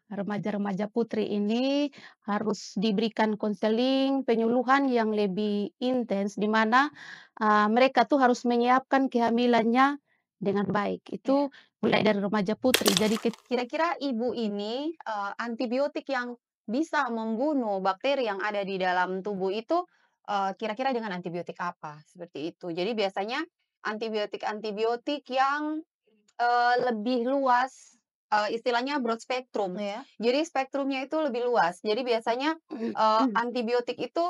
Remaja-remaja putri ini harus diberikan konseling, penyuluhan yang lebih intens, di mana, mereka tuh harus menyiapkan kehamilannya dengan baik. Oke. Itu mulai dari remaja putri. Jadi Kira-kira ibu ini, antibiotik yang bisa membunuh bakteri yang ada di dalam tubuh itu, kira-kira dengan antibiotik apa? Seperti itu. Jadi biasanya antibiotik-antibiotik yang, lebih luas, istilahnya broad spectrum. ya. Jadi spektrumnya itu lebih luas. Jadi biasanya, antibiotik itu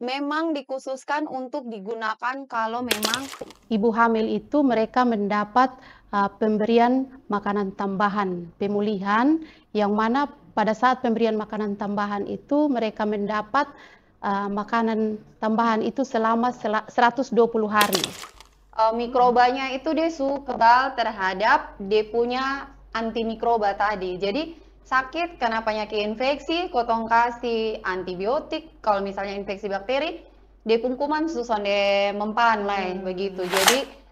memang dikhususkan untuk digunakan kalau memang Ibu hamil itu mereka mendapat, pemberian makanan tambahan pemulihan, yang mana pada saat pemberian makanan tambahan itu mereka mendapat, makanan tambahan itu selama 120 hari. Mikrobanya itu dia kebal terhadap dia punya antimikroba tadi. Jadi sakit karena penyakit infeksi, kotong kasih antibiotik. Kalau misalnya infeksi bakteri, dia pungkuman susun de mempan lah begitu. Jadi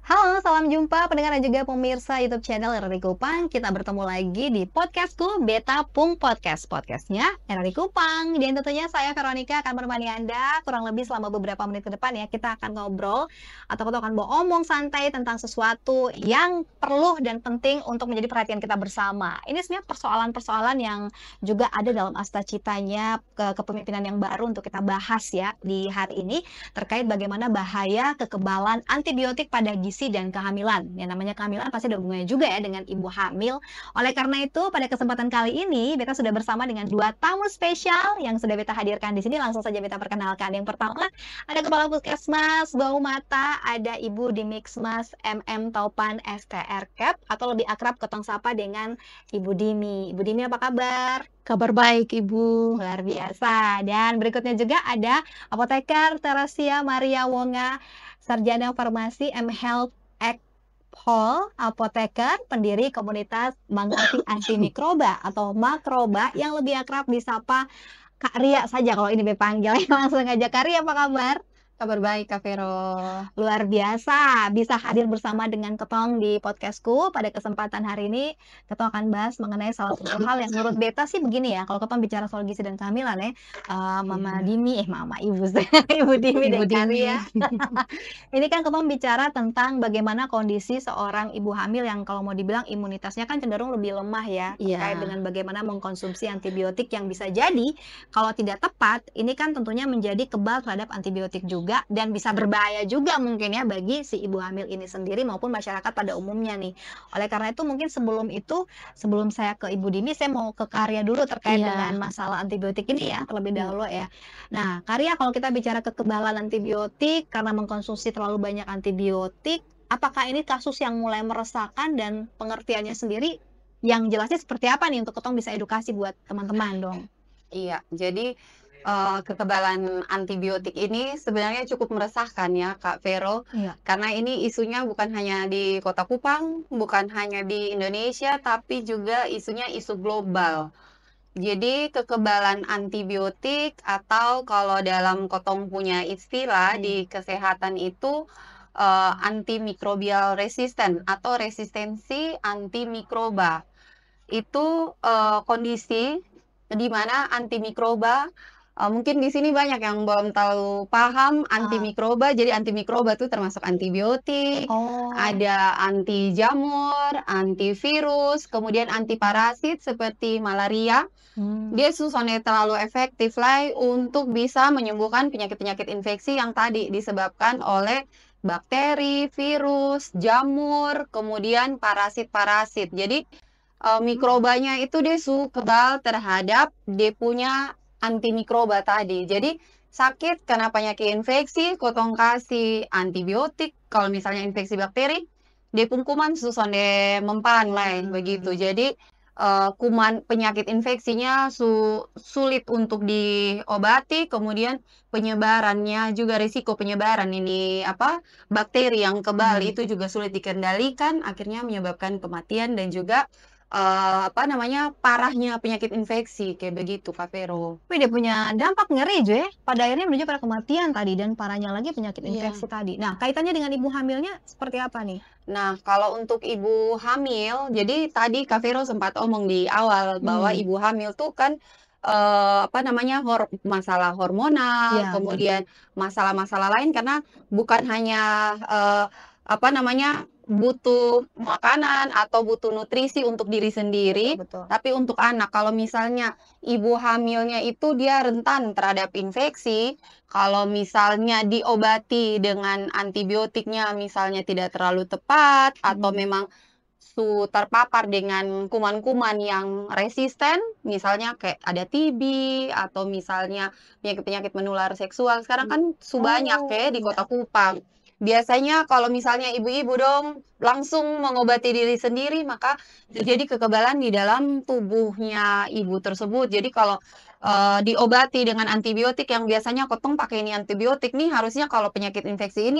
halo, salam jumpa pendengar dan juga pemirsa YouTube channel RRI Kupang. Kita bertemu lagi di podcastku Beta Pung Podcast. Podcastnya RRI Kupang. Dan tentunya saya Veronica akan menemani Anda kurang lebih selama beberapa menit ke depan ya. Kita akan ngobrol atau kita akan omong santai tentang sesuatu yang perlu dan penting untuk menjadi perhatian kita bersama. Ini sebenarnya persoalan-persoalan yang juga ada dalam asta citanya kepemimpinan yang baru untuk kita bahas ya di hari ini terkait bagaimana bahaya kekebalan antibiotik pada gizi dan kehamilan. Yang namanya kehamilan pasti ada hubungannya juga ya dengan ibu hamil. Oleh karena itu, pada kesempatan kali ini Beta sudah bersama dengan dua tamu spesial yang sudah Beta hadirkan di sini. Langsung saja Beta perkenalkan. Yang pertama, ada Kepala Puskesmas Bau Mata, ada Ibu Dimixmas MM Taupan STR Cap atau lebih akrab ketong sapa dengan Ibu Dimi. Ibu Dimi apa kabar? Kabar baik, Ibu. Luar biasa. Dan berikutnya juga ada Apoteker Teresia Maria Wonga, Sarjana Farmasi M Health Ec Hall, apoteker, pendiri komunitas Mangati Antimikroba atau Makroba yang lebih akrab disapa Kak Ria saja kalau ini dipanggil. Langsung aja Kak Ria, apa kabar? Kabar baik, Kak Vero. Luar biasa, bisa hadir bersama dengan Ketong di podcastku. Pada kesempatan hari ini, Ketong akan bahas mengenai salah satu hal yang menurut Beta sih begini ya, kalau Ketong bicara soal gizi dan kehamilan ya, Mama Iya, Dimi, Mama Ibu, Ibu Dimi Ibu dan Dimi. Karya. Ini kan Ketong bicara tentang bagaimana kondisi seorang ibu hamil yang kalau mau dibilang imunitasnya kan cenderung lebih lemah ya, terkait Iya, dengan bagaimana mengkonsumsi antibiotik yang bisa jadi kalau tidak tepat, ini kan tentunya menjadi kebal terhadap antibiotik juga dan bisa berbahaya juga mungkin ya bagi si ibu hamil ini sendiri maupun masyarakat pada umumnya nih. Oleh karena itu mungkin sebelum itu, sebelum saya ke Ibu Dimi, saya mau ke Karya dulu terkait dengan iya, masalah antibiotik ini ya terlebih iya. dahulu ya. Nah, Karya kalau kita bicara kekebalan antibiotik karena mengkonsumsi terlalu banyak antibiotik, apakah ini kasus yang mulai meresahkan dan pengertiannya sendiri yang jelasnya seperti apa nih untuk ketong bisa edukasi buat teman-teman dong? Iya, jadi, kekebalan antibiotik ini sebenarnya cukup meresahkan ya, Kak Vero, Iya. karena ini isunya bukan hanya di Kota Kupang, bukan hanya di Indonesia, tapi juga isunya isu global. Jadi kekebalan antibiotik atau kalau dalam Kotong punya istilah di kesehatan itu, antimicrobial resistant atau resistensi antimikroba. Itu, kondisi di mana antimikroba, mungkin di sini banyak yang belum terlalu paham Ah, antimikroba. Jadi antimikroba itu termasuk antibiotik, oh, ada anti jamur, antivirus, kemudian anti parasit seperti malaria. mmm, Dia susahnya terlalu efektif lah untuk bisa menyembuhkan penyakit-penyakit infeksi yang tadi disebabkan oleh bakteri, virus, jamur, kemudian parasit-parasit. Jadi mikrobanya itu dia kebal terhadap dia punya antimikroba tadi. Jadi sakit karena penyakit infeksi, kotong kasih antibiotik. Kalau misalnya infeksi bakteri, dia pungkuman susun de mempan lah begitu. Jadi kuman penyakit infeksinya sulit untuk diobati, kemudian penyebarannya juga risiko penyebaran ini bakteri yang kebal Mhm. itu juga sulit dikendalikan, akhirnya menyebabkan kematian dan juga, parahnya penyakit infeksi, kayak begitu, Kak Vero. Wih, dia punya dampak ngeri Ju ya, pada akhirnya menuju pada kematian tadi dan parahnya lagi penyakit infeksi Iya. tadi. Nah, kaitannya dengan ibu hamilnya seperti apa nih? Nah, kalau untuk ibu hamil, jadi tadi Kak Vero sempat omong di awal bahwa Hmm, ibu hamil tuh kan, masalah hormonal, iya, kemudian masalah-masalah lain karena bukan hanya, eee, butuh makanan atau butuh nutrisi untuk diri betul sendiri, betul. tapi untuk anak. Kalau misalnya ibu hamilnya itu dia rentan terhadap infeksi, kalau misalnya diobati dengan antibiotiknya misalnya tidak terlalu tepat atau Mhm, memang terpapar dengan kuman-kuman yang resisten, misalnya kayak ada TB atau misalnya penyakit-penyakit menular seksual, sekarang mhm. kan banyak Oh, ya di iya. Kota Kupang. Biasanya kalau misalnya ibu-ibu dong langsung mengobati diri sendiri, maka terjadi kekebalan di dalam tubuhnya ibu tersebut. Jadi kalau diobati dengan antibiotik yang biasanya kotong pakai ini antibiotik nih, harusnya kalau penyakit infeksi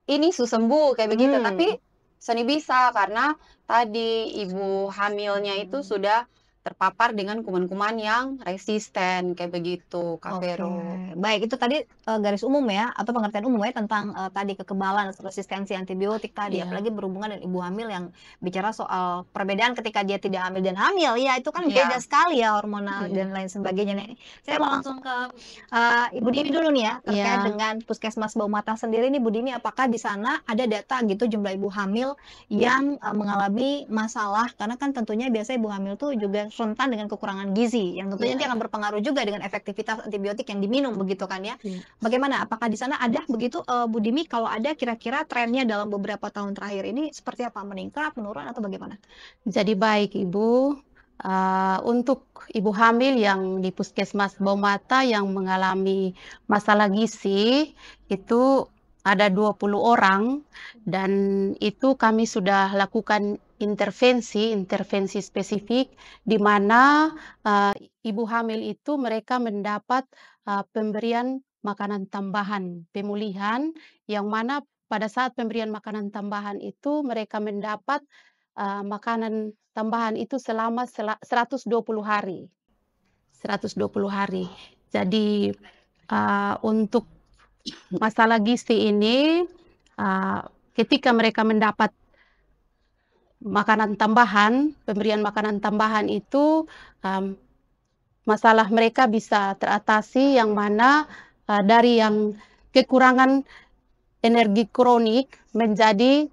ini sembuh kayak begitu, tapi Mmm. seni bisa karena tadi ibu hamilnya itu sudah terpapar dengan kuman-kuman yang resisten kayak begitu, Kak Oke, Vero. baik itu tadi, garis umum ya, atau pengertian umum ya tentang, tadi kekebalan atau resistensi antibiotik tadi, Iya, apalagi berhubungan dengan ibu hamil yang bicara soal perbedaan ketika dia tidak hamil dan hamil, ya itu kan beda iya, sekali ya hormonal iya, dan lain sebagainya. Nih, saya mau langsung ke, Ibu Dini dulu nih ya, terkait iya. dengan Puskesmas Bau Mata sendiri nih Bu Dini, apakah di sana ada data gitu jumlah ibu hamil yang, mengalami masalah? Karena kan tentunya biasanya ibu hamil tuh juga rentan dengan kekurangan gizi, yang tentunya Iya, nanti akan iya, berpengaruh juga dengan efektivitas antibiotik yang diminum begitu kan ya. iya. Bagaimana? Apakah di sana ada begitu, Bu Dimi? Kalau ada kira-kira trennya dalam beberapa tahun terakhir ini seperti apa? Meningkat, menurun, atau bagaimana? Jadi baik Ibu, untuk ibu hamil yang di Puskesmas Baumata yang mengalami masalah gizi, itu ada 20 orang dan itu kami sudah lakukan intervensi spesifik di mana, ibu hamil itu mereka mendapat, pemberian makanan tambahan pemulihan, yang mana pada saat pemberian makanan tambahan itu mereka mendapat makanan tambahan itu selama 120 hari, 120 hari. Jadi, untuk masalah gizi ini, eee, ketika mereka mendapat makanan tambahan, pemberian makanan tambahan itu, mmm, masalah mereka bisa teratasi yang mana, dari yang kekurangan energi kronik menjadi,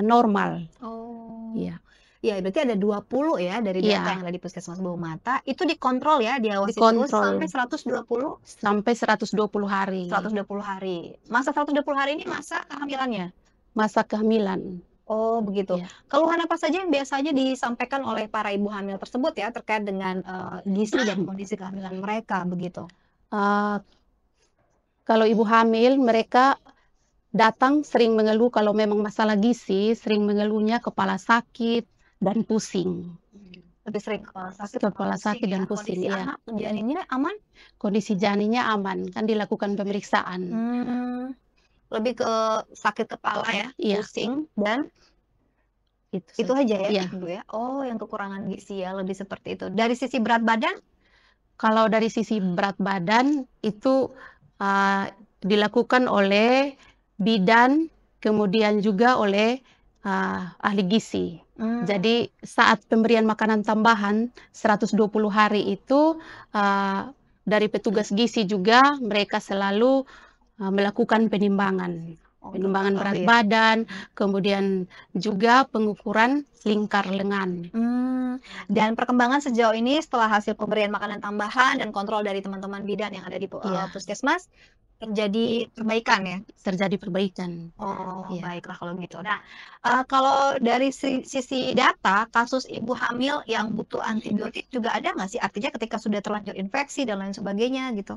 normal. Oh. Iya, Ya, berarti ada 20 ya dari data yang iya, ada di Puskesmas Bau Mata, itu dikontrol ya, diawasi terus sampai dikontrol. 120 Sampai 120 hari, 120 hari. Masa 120 hari ini masa kehamilannya? masa kehamilan, Oh, begitu. ya. Keluhan apa saja yang biasanya disampaikan oleh para ibu hamil tersebut ya, terkait dengan, gizi dan kondisi kehamilan mereka, begitu? Eee, kalau ibu hamil mereka datang sering mengeluh kalau memang masalah gizi, sering mengeluhnya kepala sakit dan pusing. Lebih sering kepala sakit, kepala Kepala pusing sakit ya. dan pusing, Kondisi iya. anak, janinnya aman? Kondisi janinnya aman, kan dilakukan pemeriksaan. Mmm, lebih ke sakit kepala ya, Iya, pusing, dan itu itu saja. aja ya, Iya. Bu, ya? Oh, yang kekurangan gizi ya, lebih seperti itu. Dari sisi berat badan? Kalau dari sisi berat badan itu, eee, dilakukan oleh bidan, kemudian juga oleh, ahli gizi. Mmm, Jadi saat pemberian makanan tambahan 120 hari itu, eee, dari petugas gizi juga mereka selalu, melakukan penimbangan. untuk Penimbangan berat mengetahui ya? badan, kemudian juga pengukuran lingkar lengan. Dan perkembangan sejauh ini setelah hasil pemberian makanan tambahan dan kontrol dari teman-teman bidan yang ada di Iya. puskesmas, terjadi perbaikan ya? terjadi perbaikan. Oh, Iya. baiklah kalau gitu. Nah, kalau dari sisi data, kasus ibu hamil yang butuh antibiotik juga ada nggak sih? Artinya ketika sudah terlanjur infeksi dan lain sebagainya gitu,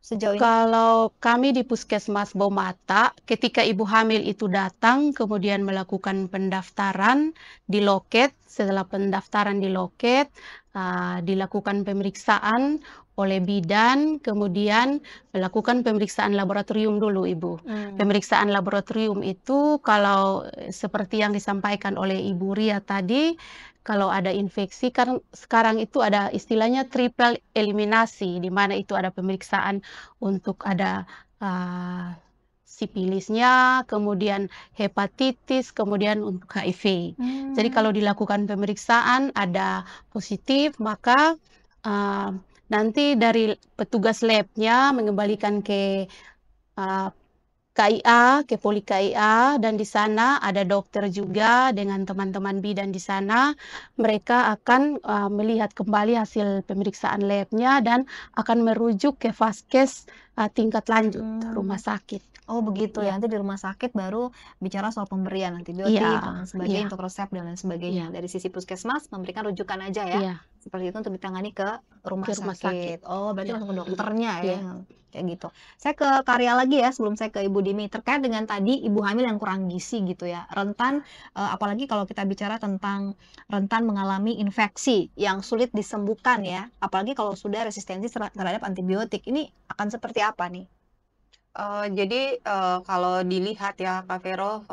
sejauh ini? Kalau kami di Puskesmas Baumata, ketika ibu hamil itu datang, kemudian melakukan pendaftaran di loket. Setelah pendaftaran di loket, dilakukan pemeriksaan oleh bidan, kemudian melakukan pemeriksaan laboratorium dulu, Ibu. Pemeriksaan laboratorium itu kalau seperti yang disampaikan oleh Ibu Ria tadi, kalau ada infeksi, kan sekarang itu ada istilahnya triple eliminasi, di mana itu ada pemeriksaan untuk ada sipilisnya, kemudian hepatitis, kemudian untuk HIV. Jadi kalau dilakukan pemeriksaan ada positif, maka nanti dari petugas labnya mengembalikan ke KIA, ke Poli KIA, dan di sana ada dokter juga dengan teman-teman bidan di sana. Mereka akan melihat kembali hasil pemeriksaan labnya dan akan merujuk ke vaskes tingkat lanjut rumah sakit. Oh begitu ya, Iya. nanti di rumah sakit baru bicara soal pemberian antibiotik Iya, dan lain sebagainya iya, untuk resep dan lain sebagainya. iya, Dari sisi puskesmas memberikan rujukan aja ya, iya, seperti itu untuk ditangani ke rumah ke rumah sakit. sakit. Oh berarti Iya, langsung ke dokternya ya, iya, kayak gitu. Saya ke Karya lagi ya sebelum saya ke Ibu Dimi terkait dengan tadi ibu hamil yang kurang gizi gitu ya, rentan apalagi kalau kita bicara tentang rentan mengalami infeksi yang sulit disembuhkan ya, apalagi kalau sudah resistensi terhadap antibiotik. Ini akan seperti apa nih? Jadi, kalau dilihat ya Kak Vero,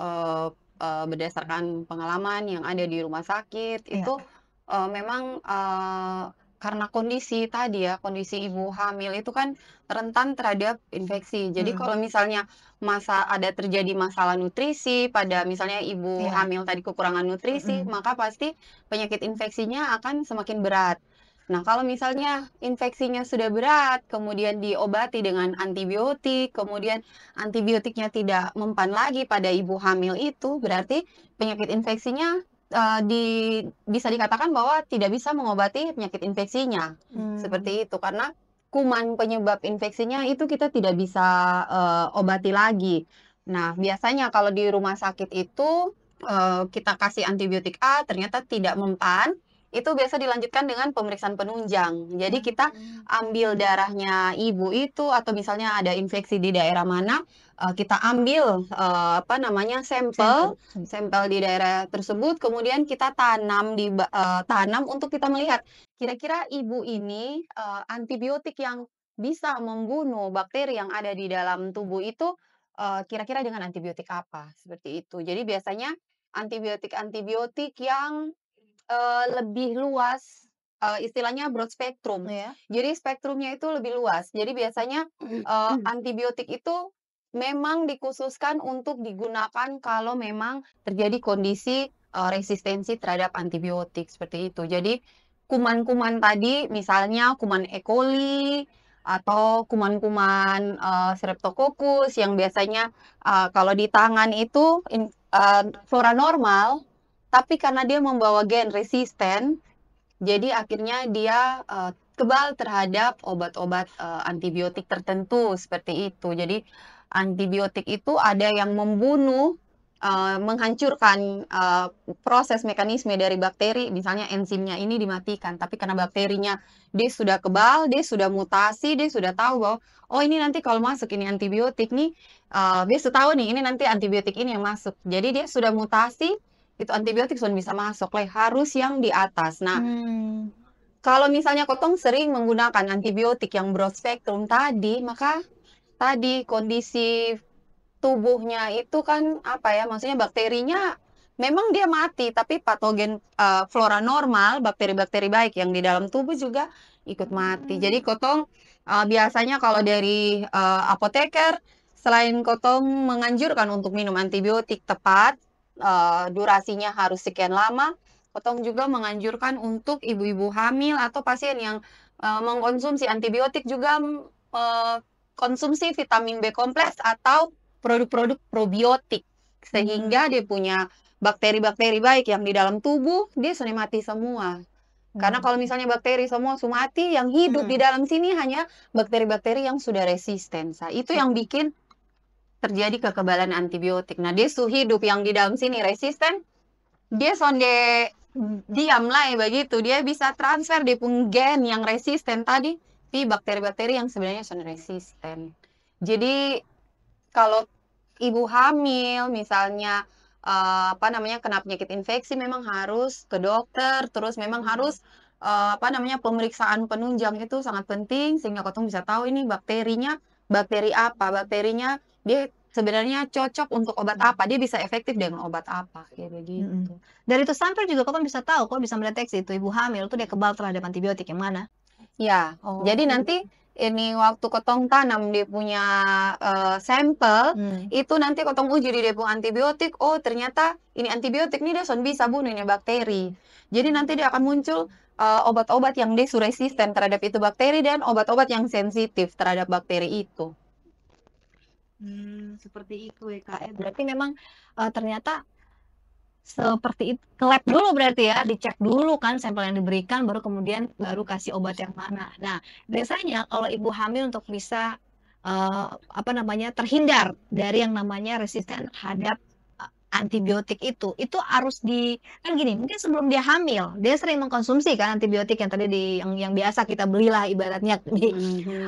berdasarkan pengalaman yang ada di rumah sakit, Iya. itu, memang, karena kondisi tadi ya, kondisi ibu hamil itu kan rentan terhadap infeksi. Jadi kalau misalnya ada terjadi masalah nutrisi pada misalnya ibu Iya. hamil tadi kekurangan nutrisi, maka pasti penyakit infeksinya akan semakin berat. Nah, kalau misalnya infeksinya sudah berat, kemudian diobati dengan antibiotik, kemudian antibiotiknya tidak mempan lagi pada ibu hamil itu, berarti penyakit infeksinya bisa dikatakan bahwa tidak bisa mengobati penyakit infeksinya. Seperti itu, karena kuman penyebab infeksinya itu kita tidak bisa obati lagi. Nah, biasanya kalau di rumah sakit itu kita kasih antibiotik A, ternyata tidak mempan, itu biasa dilanjutkan dengan pemeriksaan penunjang. Jadi kita ambil darahnya ibu itu atau misalnya ada infeksi di daerah mana, kita ambil sampel di daerah tersebut, kemudian kita tanam untuk kita melihat kira-kira ibu ini antibiotik yang bisa membunuh bakteri yang ada di dalam tubuh itu kira-kira dengan antibiotik apa, seperti itu. Jadi biasanya antibiotik-antibiotik yang lebih luas, istilahnya broad spectrum. Iya. Jadi spektrumnya itu lebih luas. Jadi biasanya, antibiotik itu memang dikhususkan untuk digunakan kalau memang terjadi kondisi, resistensi terhadap antibiotik, seperti itu. Jadi kuman-kuman tadi misalnya kuman E. coli atau kuman-kuman, Streptococcus yang biasanya, kalau di tangan itu flora normal, tapi karena dia membawa gen resisten, jadi akhirnya dia, kebal terhadap obat-obat, antibiotik tertentu, seperti itu. Jadi antibiotik itu ada yang membunuh, menghancurkan, proses mekanisme dari bakteri, misalnya enzimnya ini dimatikan, tapi karena bakterinya dia sudah kebal, dia sudah mutasi, dia sudah tahu bahwa, "Oh ini nanti kalau masuk ini antibiotik nih," dia sudah tahu nih, ini nanti antibiotik ini yang masuk. Jadi dia sudah mutasi, itu antibiotik sudah bisa masuk, harus yang di atas. Nah, kalau misalnya kotong sering menggunakan antibiotik yang broad spectrum tadi, maka tadi kondisi tubuhnya itu kan apa ya, maksudnya bakterinya memang dia mati, tapi patogen flora normal, bakteri-bakteri baik yang di dalam tubuh juga ikut mati. Jadi kotong biasanya kalau dari apoteker, selain kotong menganjurkan untuk minum antibiotik tepat, durasinya harus sekian lama, kotong juga menganjurkan untuk ibu-ibu hamil atau pasien yang mengkonsumsi antibiotik juga konsumsi vitamin B kompleks atau produk-produk probiotik, sehingga dia punya bakteri-bakteri baik yang di dalam tubuh, dia sudah mati semua. Karena kalau misalnya bakteri semua mati, yang hidup di dalam sini hanya bakteri-bakteri yang sudah resisten. Itu yang bikin terjadi kekebalan antibiotik. Nah, dia hidup yang di dalam sini resisten, dia sonde diam lah begitu. Dia bisa transfer dia pun gen yang resisten tadi di bakteri-bakteri yang sebenarnya sonde resisten. Jadi kalau ibu hamil misalnya kena penyakit infeksi, memang harus ke dokter, terus memang harus pemeriksaan penunjang itu sangat penting sehingga kita bisa tahu ini bakterinya bakteri apa, bakterinya dia sebenarnya cocok untuk obat apa, dia bisa efektif dengan obat apa, kayak begitu. Dari itu sampel juga kau bisa tahu, kau bisa mendeteksi itu ibu hamil tuh dia kebal terhadap antibiotik yang mana. Ya, jadi nanti ini waktu kotong tanam dia punya sampel, itu nanti kotong uji di dia punya antibiotik, oh ternyata ini antibiotik nih dia bisa bunuh ini bakteri. Jadi nanti dia akan muncul obat-obat yang dia resisten terhadap itu bakteri dan obat-obat yang sensitif terhadap bakteri itu. Seperti itu ya Kak. Berarti memang ternyata seperti itu, ke lab dulu berarti ya, dicek dulu kan sampel yang diberikan, baru kemudian kasih obat yang mana. Nah, biasanya kalau ibu hamil untuk bisa terhindar dari yang namanya resisten terhadap antibiotik itu harus kan gini, mungkin sebelum dia hamil dia sering mengkonsumsi kan antibiotik yang tadi yang biasa kita belilah ibaratnya di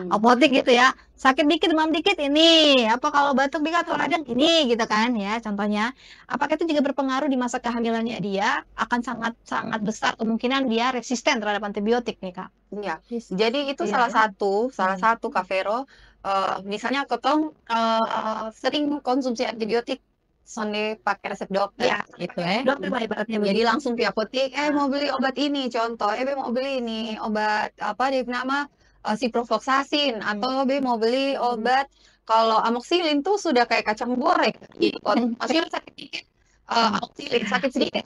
apotek gitu ya, sakit dikit demam dikit ini, kalau batuk dikit atau radang ini gitu kan ya contohnya. Apakah itu juga berpengaruh di masa kehamilannya dia akan sangat besar kemungkinan dia resisten terhadap antibiotik nih Kak? Iya, jadi itu salah satu Kak Vero, misalnya kotong sering konsumsi antibiotik sonde pakai resep dokter gitu ya. Dokter lah ibaratnya. Jadi langsung di apotek, mau beli obat ini contoh, mau beli ini obat dia nama ciprofloxacin atau mau beli obat kalau amoxicillin tuh sudah kayak kacang goreng. Jadi maksudnya sakit dikit amoxicillin, sakit sedikit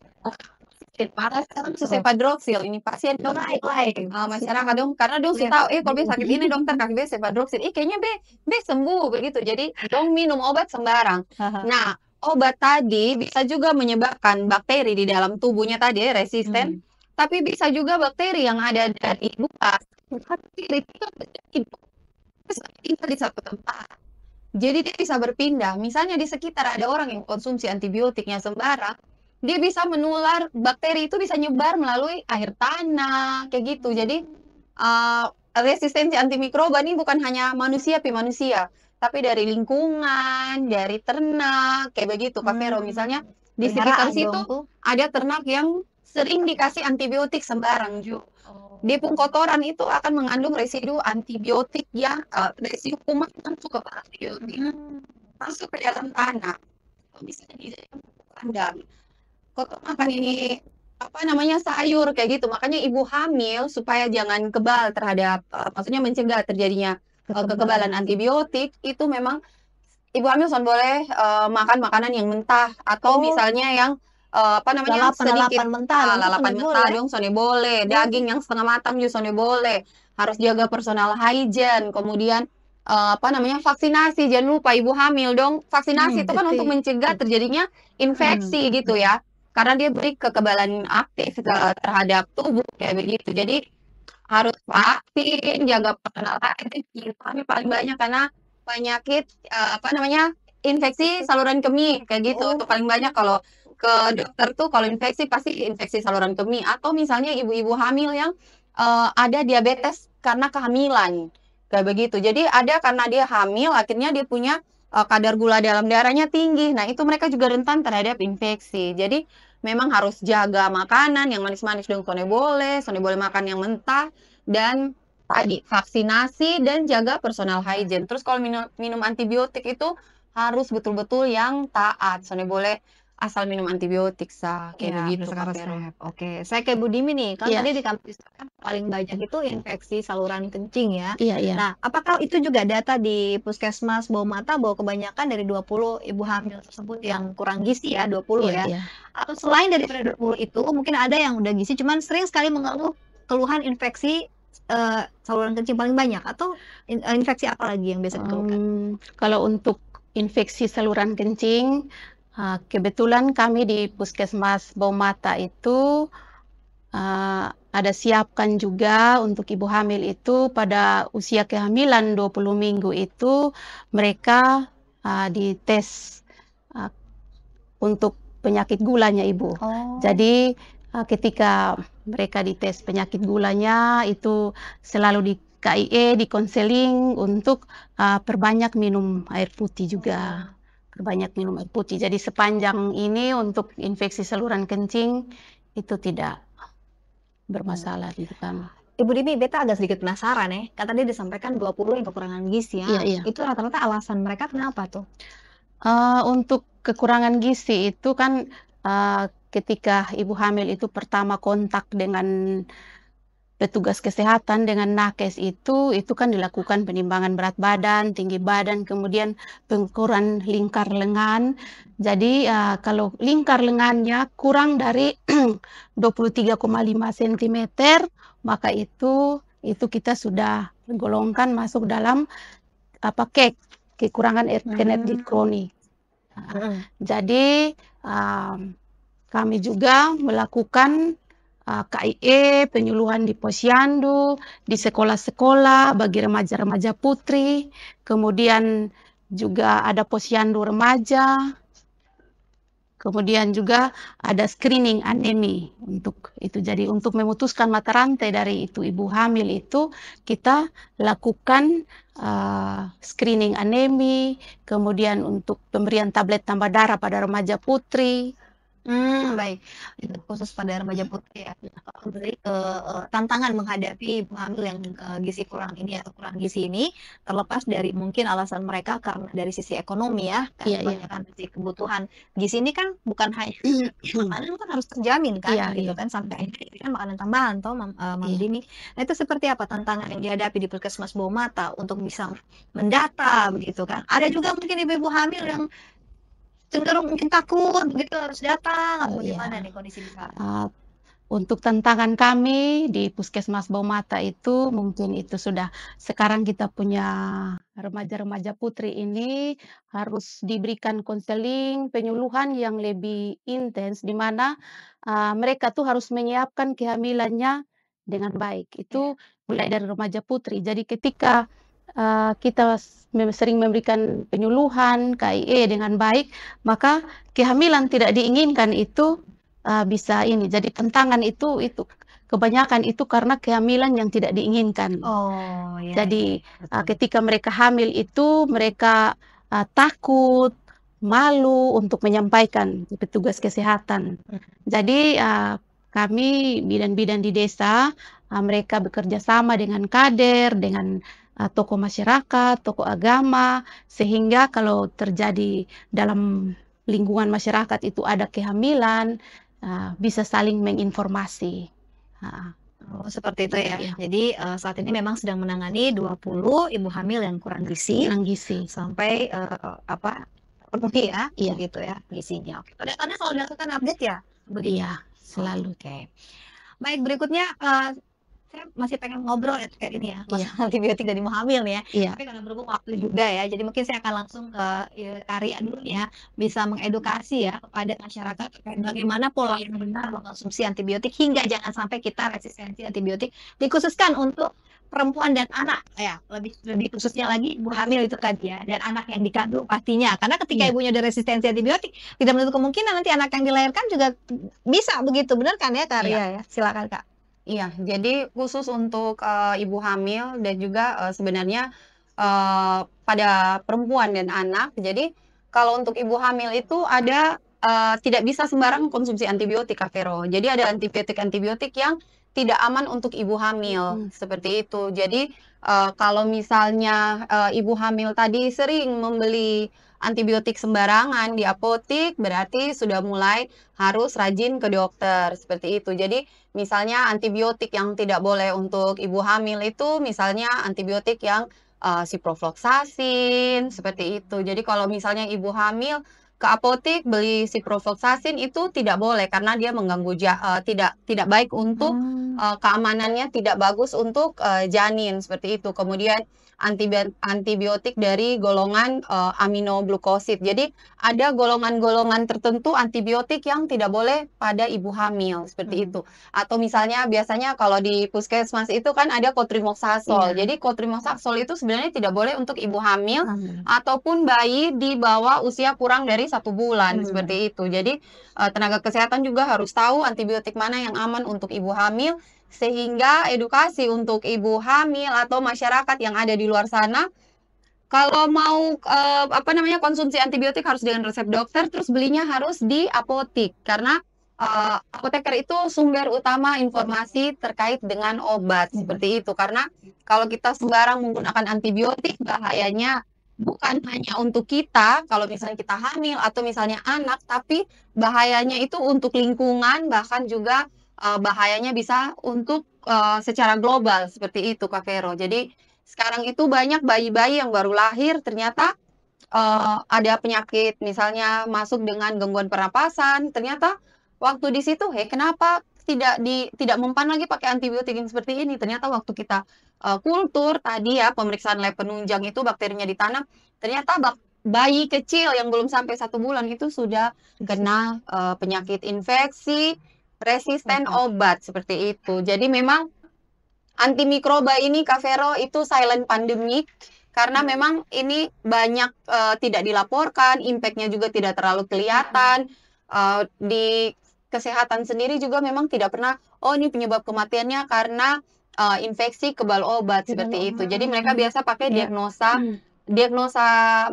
parah sekarang cefadroxil ini pasien dong masyarakat dong karena dong sudah tahu kalau be sakit ini dokter kasih be cefadroxil kayaknya be sembuh begitu, jadi dong minum obat sembarang. Nah, obat tadi bisa juga menyebabkan bakteri di dalam tubuhnya tadi resisten, tapi bisa juga bakteri yang ada dari luar tinggal di satu tempat. Jadi dia bisa berpindah. Misalnya di sekitar ada orang yang konsumsi antibiotiknya sembarang, dia bisa menular, bakteri itu bisa nyebar melalui air tanah, kayak gitu. Jadi resistensi antimikroba ini bukan hanya manusia, tapi dari lingkungan, dari ternak, kayak begitu Kak Vero. Misalnya di sekitar situ ada ternak yang sering dikasih antibiotik sembarang juga. Dia pun kotoran itu akan mengandung residu antibiotik yang residu kuman masuk ke antibiotik, masuk ke dalam tanah. Misalnya di kandang, kotor makan ini sayur kayak gitu. Makanya ibu hamil supaya jangan kebal terhadap maksudnya mencegah terjadinya kekebalan antibiotik itu memang ibu hamil boleh makan makanan yang mentah atau misalnya yang lalapan mentah dong boleh, daging yang setengah matang juga boleh. Harus jaga personal hygiene, kemudian vaksinasi, jangan lupa ibu hamil dong vaksinasi itu kan untuk mencegah terjadinya infeksi gitu ya, karena dia beri kekebalan aktif terhadap tubuh kayak begitu. Jadi harus vaksin, jaga personal hygiene. Kami paling banyak karena penyakit infeksi saluran kemih kayak gitu. Itu paling banyak kalau ke dokter tuh kalau infeksi pasti infeksi saluran kemih atau misalnya ibu-ibu hamil yang ada diabetes karena kehamilan kayak begitu. Jadi ada karena dia hamil akhirnya dia punya kadar gula dalam darahnya tinggi. Nah, itu mereka juga rentan terhadap infeksi. Jadi memang harus jaga makanan yang manis-manis dong, soalnya boleh makan yang mentah, dan tadi vaksinasi dan jaga personal hygiene. Terus kalau minum antibiotik itu harus betul-betul yang taat, soalnya boleh asal minum antibiotik kayak begitu Kak Vero. Oke, saya ke Bu Dimi nih, kan tadi di kampus kan paling banyak itu infeksi saluran kencing ya. Nah, apakah itu juga data di Puskesmas Bau Mata bahwa kebanyakan dari 20 ibu hamil tersebut yang kurang gizi ya, 20 ya. Atau selain daripada 20 itu mungkin ada yang udah gizi cuman sering sekali mengeluh keluhan infeksi saluran kencing paling banyak, atau infeksi apa lagi yang biasa dikeluhkan? Kalau untuk infeksi saluran kencing, kebetulan kami di Puskesmas Bau Mata itu ada siapkan juga untuk ibu hamil itu pada usia kehamilan 20 minggu itu mereka dites untuk penyakit gulanya ibu. Oh. Jadi ketika mereka dites penyakit gulanya itu selalu di KIE, di konseling untuk perbanyak minum air putih juga. Perbanyak minum air putih. Jadi sepanjang ini untuk infeksi saluran kencing itu tidak bermasalah di kami. Ibu Dini, beta agak sedikit penasaran ya. Kan tadi disampaikan 20 yang kekurangan gizi ya. Iya, iya. Itu rata-rata alasan mereka kenapa tuh? Untuk kekurangan gizi itu kan ketika ibu hamil itu pertama kontak dengan petugas kesehatan dengan nakes itu kan dilakukan penimbangan berat badan, tinggi badan, kemudian pengukuran lingkar lengan. Jadi kalau lingkar lengannya kurang dari 23,5 cm, maka itu kita sudah golongkan masuk dalam kekurangan energi kronik. Jadi kami juga melakukan KIE, penyuluhan di posyandu, di sekolah-sekolah bagi remaja-remaja putri, kemudian juga ada posyandu remaja, kemudian juga ada screening anemi untuk itu. Jadi untuk memutuskan mata rantai dari itu ibu hamil itu kita lakukan screening anemi, kemudian untuk pemberian tablet tambah darah pada remaja putri. Baik. Itu khusus pada remaja putri ya. Berarti tantangan menghadapi ibu hamil yang gizi kurang ini atau kurang gizi ini terlepas dari mungkin alasan mereka karena dari sisi ekonomi ya, kan Iya, iya. kebanyakan sisi kebutuhan gizi ini kan bukan hanya makanan kan harus terjamin kan, Iya, gitu iya. kan sampai akhirnya itu kan makanan tambahan toh, Mam Iya. Dini. Nah itu seperti apa tantangan yang dihadapi di Puskesmas Bau Mata untuk bisa mendata begitu kan? Ada juga mungkin ibu-ibu hamil yang cenderung mungkin takut begitu harus datang atau Iya. bagaimana nih kondisi di sana? Untuk tantangan kami di Puskesmas Bau Mata itu mungkin itu sudah sekarang kita punya remaja-remaja putri ini harus diberikan konseling, penyuluhan yang lebih intens di mana mereka tuh harus menyiapkan kehamilannya dengan baik. Itu mulai dari remaja putri. Jadi ketika kita sering memberikan penyuluhan KIE dengan baik, maka kehamilan tidak diinginkan itu bisa ini. Jadi tantangan itu kebanyakan itu karena kehamilan yang tidak diinginkan. Oh, ya, Jadi betul. ketika mereka hamil itu mereka takut, malu untuk menyampaikan ke petugas kesehatan. Jadi kami bidan-bidan di desa mereka bekerja sama dengan kader, dengan tokoh masyarakat, tokoh agama, sehingga kalau terjadi dalam lingkungan masyarakat itu ada kehamilan, bisa saling menginformasi. Oh, seperti itu ya. Iya. Jadi saat ini memang sedang menangani 20 ibu hamil yang kurang gizi Kurang gizi. sampai penuhi ya, Iya. begitu ya gizinya. Oke. Anda selalu dilakukan update ya? Begitu. Iya, selalu. Oke. Baik, berikutnya saya masih pengen ngobrol ya terkait ini ya, Iya. masalah antibiotik dan ibu hamil nih ya. Iya. Tapi karena berhubung waktu juga ya, jadi mungkin saya akan langsung ke Arya dulu nih ya, bisa mengedukasi ya kepada masyarakat terkait bagaimana pola yang benar mengkonsumsi antibiotik hingga jangan sampai kita resistensi antibiotik, dikhususkan untuk perempuan dan anak ya, lebih khususnya lagi ibu hamil itu tadi ya, dan anak yang dikandung pastinya. Karena ketika Iya. ibunya ada resistensi antibiotik, tidak menutup kemungkinan nanti anak yang dilahirkan juga bisa begitu, benar kan ya Kak Arya ya? Silakan Kak. Iya, jadi khusus untuk ibu hamil dan juga sebenarnya pada perempuan dan anak. Jadi kalau untuk ibu hamil itu ada tidak bisa sembarang konsumsi antibiotik, Kak Vero. Jadi ada antibiotik yang tidak aman untuk ibu hamil, seperti itu. Jadi kalau misalnya ibu hamil tadi sering membeli antibiotik sembarangan di apotik, berarti sudah mulai harus rajin ke dokter, seperti itu. Jadi misalnya antibiotik yang tidak boleh untuk ibu hamil itu misalnya antibiotik yang ciprofloxacin, seperti itu. Jadi kalau misalnya ibu hamil ke apotik beli ciprofloxacin itu tidak boleh karena dia mengganggu tidak baik untuk keamanannya, tidak bagus untuk janin, seperti itu. Kemudian antibiotik dari golongan aminoglukosid. Jadi ada golongan-golongan tertentu antibiotik yang tidak boleh pada ibu hamil seperti itu. Atau misalnya biasanya kalau di puskesmas itu kan ada cotrimoxazole. Iya. Jadi cotrimoxazole itu sebenarnya tidak boleh untuk ibu hamil ataupun bayi di bawah usia kurang dari 1 bulan seperti itu. Jadi tenaga kesehatan juga harus tahu antibiotik mana yang aman untuk ibu hamil, sehingga edukasi untuk ibu hamil atau masyarakat yang ada di luar sana, kalau mau konsumsi antibiotik harus dengan resep dokter, terus belinya harus di apotik karena apoteker itu sumber utama informasi terkait dengan obat seperti itu. Karena kalau kita sembarang menggunakan antibiotik, bahayanya bukan hanya untuk kita kalau misalnya kita hamil atau misalnya anak, tapi bahayanya itu untuk lingkungan, bahkan juga bahayanya bisa untuk secara global seperti itu, Kak Vero. Jadi sekarang itu banyak bayi-bayi yang baru lahir ternyata ada penyakit misalnya masuk dengan gangguan pernapasan, ternyata waktu di situ, kenapa tidak mempan lagi pakai antibiotik yang seperti ini? Ternyata waktu kita kultur tadi ya, pemeriksaan lab penunjang itu bakterinya ditanam, ternyata bayi kecil yang belum sampai 1 bulan itu sudah kena penyakit infeksi, resisten obat seperti itu. Jadi memang antimikroba ini, Kak Vero, itu silent pandemic karena memang ini banyak tidak dilaporkan, impact-nya juga tidak terlalu kelihatan. Di kesehatan sendiri juga memang tidak pernah, oh ini penyebab kematiannya karena infeksi kebal obat seperti itu. Jadi mereka biasa pakai diagnosa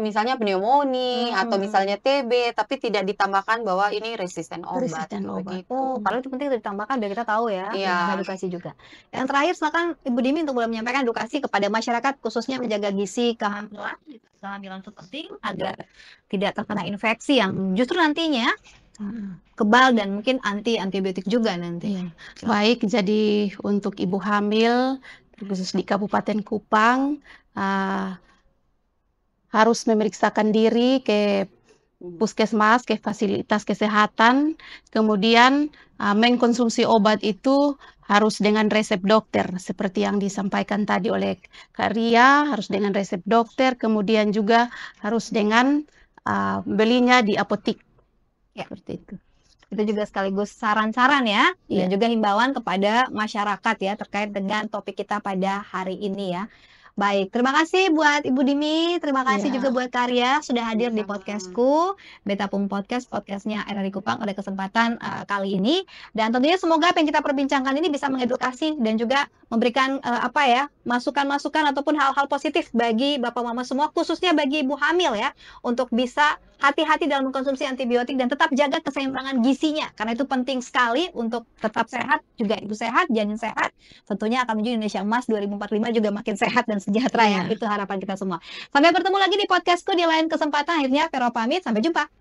misalnya pneumonia atau misalnya TB, tapi tidak ditambahkan bahwa ini resisten obat. Begitu. Oh, kalau itu penting ditambahkan biar kita tahu ya, Iya. edukasi juga. Yang terakhir silakan Ibu Dimi untuk boleh menyampaikan edukasi kepada masyarakat khususnya menjaga gizi kehamilan. Kehamilan itu penting agar tidak terkena infeksi yang justru nantinya kebal dan mungkin antibiotik juga nanti. Baik, jadi untuk ibu hamil khusus di Kabupaten Kupang harus memeriksakan diri ke puskesmas, ke fasilitas kesehatan, kemudian mengkonsumsi obat itu harus dengan resep dokter, seperti yang disampaikan tadi oleh Kak Ria, harus dengan resep dokter, kemudian juga harus dengan belinya di apotik. Ya, seperti itu. Itu juga sekaligus saran-saran ya, dan juga himbauan kepada masyarakat ya terkait dengan topik kita pada hari ini ya. Baik, terima kasih buat Ibu Dimi, terima kasih juga buat Karya sudah hadir di podcastku, Beta Pung Podcast, podcastnya RRI Kupang pada kesempatan kali ini. Dan tentunya semoga apa yang kita perbincangkan ini bisa mengedukasi dan juga memberikan masukan-masukan ataupun hal-hal positif bagi Bapak Mama semua, khususnya bagi ibu hamil ya, untuk bisa hati-hati dalam mengkonsumsi antibiotik dan tetap jaga keseimbangan gizinya, karena itu penting sekali untuk tetap sehat, juga ibu sehat, janin sehat, tentunya akan menuju Indonesia Emas 2045 juga makin sehat dan sejahtera ya. Itu harapan kita semua. Sampai bertemu lagi di podcastku di lain kesempatan. Akhirnya Vero pamit, sampai jumpa.